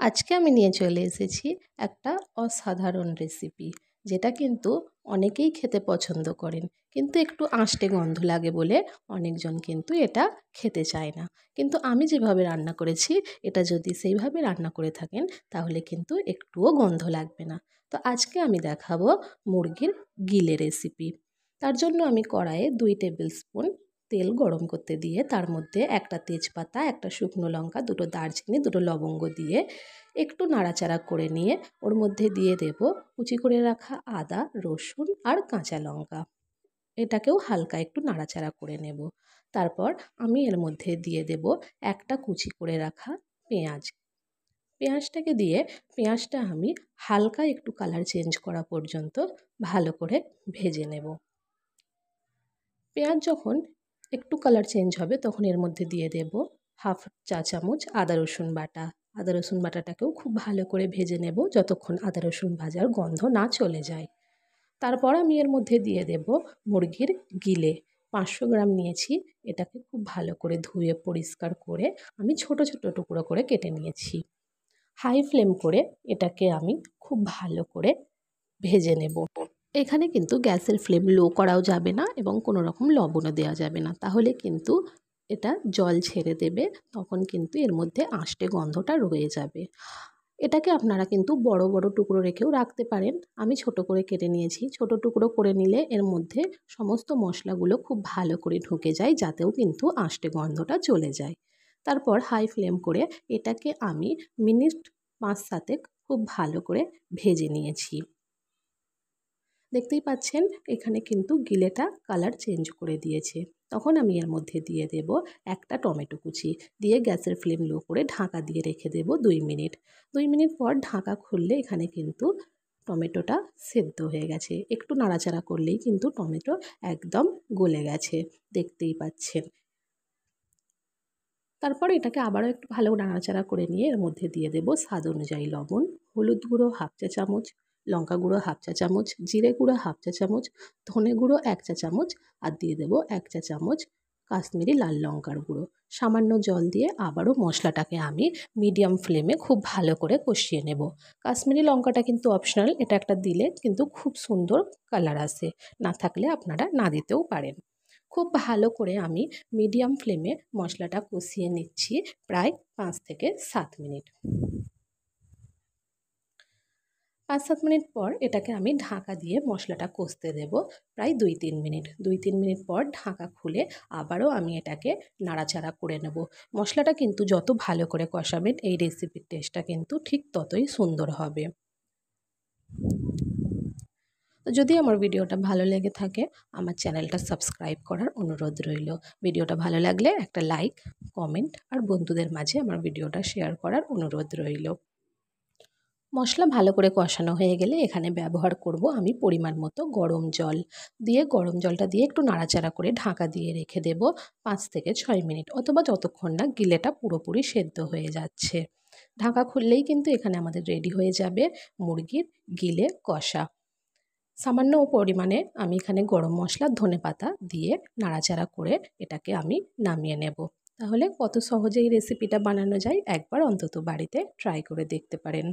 আজকে আমি নিয়ে চলে এসেছি একটা অসাধারণ রেসিপি, যেটা কিন্তু অনেকেই খেতে পছন্দ করেন, কিন্তু একটু আঁশটে গন্ধ লাগে বলে অনেকজন কিন্তু এটা খেতে চায় না। কিন্তু আমি যেভাবে রান্না করেছি, এটা যদি সেইভাবে রান্না করে থাকেন তাহলে কিন্তু একটুও গন্ধ লাগবে না। তো আজকে আমি দেখাবো মুরগির গিলে রেসিপি। তার জন্য আমি কড়াইয়ে 2 টেবিল স্পুন তেল গরম করতে দিয়ে তার মধ্যে একটা তেজপাতা, একটা শুকনো লঙ্কা, 2টো দারচিনি, 2টো লবঙ্গ দিয়ে একটু নাড়াচাড়া করে নিয়ে ওর মধ্যে দিয়ে দেব কুচি করে রাখা আদা, রসুন আর কাঁচা লঙ্কা। এটাকেও হালকা একটু নাড়াচাড়া করে নেব। তারপর আমি এর মধ্যে দিয়ে দেব একটা কুচি করে রাখা পেঁয়াজ। পেঁয়াজটাকে দিয়ে পেঁয়াজটা আমি হালকা একটু কালার চেঞ্জ করা পর্যন্ত ভালো করে ভেজে নেব। পেঁয়াজ যখন একটু কালার চেঞ্জ হবে তখন এর মধ্যে দিয়ে দেব হাফ চা চামচ আদা রসুন বাটা। আদা রসুন বাটাটাকেও খুব ভালো করে ভেজে নেব যতক্ষণ আদা রসুন ভাজার গন্ধ না চলে যায়। তারপর আমি এর মধ্যে দিয়ে দেব মুরগির গিলে। 500 গ্রাম নিয়েছি। এটাকে খুব ভালো করে ধুয়ে পরিষ্কার করে আমি ছোট ছোট টুকরো করে কেটে নিয়েছি। হাই ফ্লেম করে এটাকে আমি খুব ভালো করে ভেজে নেব। এখানে কিন্তু গ্যাসের ফ্লেম লো করাও যাবে না এবং কোনো রকম লবণও দেওয়া যাবে না, তাহলে কিন্তু এটা জল ছেড়ে দেবে, তখন কিন্তু এর মধ্যে আঁশটে গন্ধটা রয়ে যাবে। এটাকে আপনারা কিন্তু বড় বড় টুকরো রেখেও রাখতে পারেন। আমি ছোট করে কেটে নিয়েছি। ছোট টুকরো করে নিলে এর মধ্যে সমস্ত মশলাগুলো খুব ভালো করে ঢুকে যায়, যাতেও কিন্তু আঁশটে গন্ধটা চলে যায়। তারপর হাই ফ্লেম করে এটাকে আমি মিনিট 5-7 খুব ভালো করে ভেজে নিয়েছি। দেখতেই পাচ্ছেন এখানে কিন্তু গিলেটা কালার চেঞ্জ করে দিয়েছে। তখন আমি এর মধ্যে দিয়ে দেব একটা টমেটো কুচি, দিয়ে গ্যাসের ফ্লেম লো করে ঢাকা দিয়ে রেখে দেব 2 মিনিট। 2 মিনিট পর ঢাকা খুললে এখানে কিন্তু টমেটোটা সেদ্ধ হয়ে গেছে। একটু নাড়াচাড়া করলেই কিন্তু টমেটো একদম গলে গেছে, দেখতেই পাচ্ছেন। তারপর এটাকে আবারও একটু ভালো নাড়াচাড়া করে নিয়ে এর মধ্যে দিয়ে দেব স্বাদ অনুযায়ী লবণ, হলুদ গুঁড়ো হাফ চা চামচ, লঙ্কা গুঁড়ো হাফ চা চামচ, জিরে গুঁড়ো হাফ চা চামচ, ধনে গুঁড়ো 1 চা চামচ আর দিয়ে দেব 1 চা চামচ কাশ্মীরি লাল লঙ্কার গুঁড়ো। সামান্য জল দিয়ে আবারও মশলাটাকে আমি মিডিয়াম ফ্লেমে খুব ভালো করে কষিয়ে নেব। কাশ্মীরি লঙ্কাটা কিন্তু অপশনাল, এটা একটা দিলে কিন্তু খুব সুন্দর কালার আসে, না থাকলে আপনারা না দিতেও পারেন। খুব ভালো করে আমি মিডিয়াম ফ্লেমে মশলাটা কষিয়ে নিচ্ছি প্রায় 5 থেকে 7 মিনিট। 5-7 মিনিট পর এটাকে আমি ঢাকা দিয়ে মশলাটা কষতে দেব প্রায় 2-3 মিনিট। 2-3 মিনিট পর ঢাকা খুলে আবারও আমি এটাকে নাড়াচাড়া করে নেব। মশলাটা কিন্তু যত ভালো করে কষাবেন এই রেসিপির টেস্টটা কিন্তু ঠিক ততই সুন্দর হবে। তো যদি আমার ভিডিওটা ভালো লেগে থাকে, আমার চ্যানেলটা সাবস্ক্রাইব করার অনুরোধ রইল। ভিডিওটা ভালো লাগলে একটা লাইক, কমেন্ট আর বন্ধুদের মাঝে আমার ভিডিওটা শেয়ার করার অনুরোধ রইল। মশলা ভালো করে কষানো হয়ে গেলে এখানে ব্যবহার করব আমি পরিমাণ মতো গরম জল। গরম জলটা দিয়ে একটু নাড়াচাড়া করে ঢাকা দিয়ে রেখে দেব 5 থেকে 6 মিনিট, অথবা যতক্ষণ না গিলেটা পুরোপুরি সেদ্ধ হয়ে যাচ্ছে। ঢাকা খুললেই কিন্তু এখানে আমাদের রেডি হয়ে যাবে মুরগির গিলে কষা। সামান্য পরিমাণে আমি এখানে গরম মশলা, ধনেপাতা দিয়ে নাড়াচাড়া করে এটাকে আমি নামিয়ে নেব। তাহলে কত সহজে এই রেসিপিটা বানানো যায় একবার অন্তত বাড়িতে ট্রাই করে দেখতে পারেন।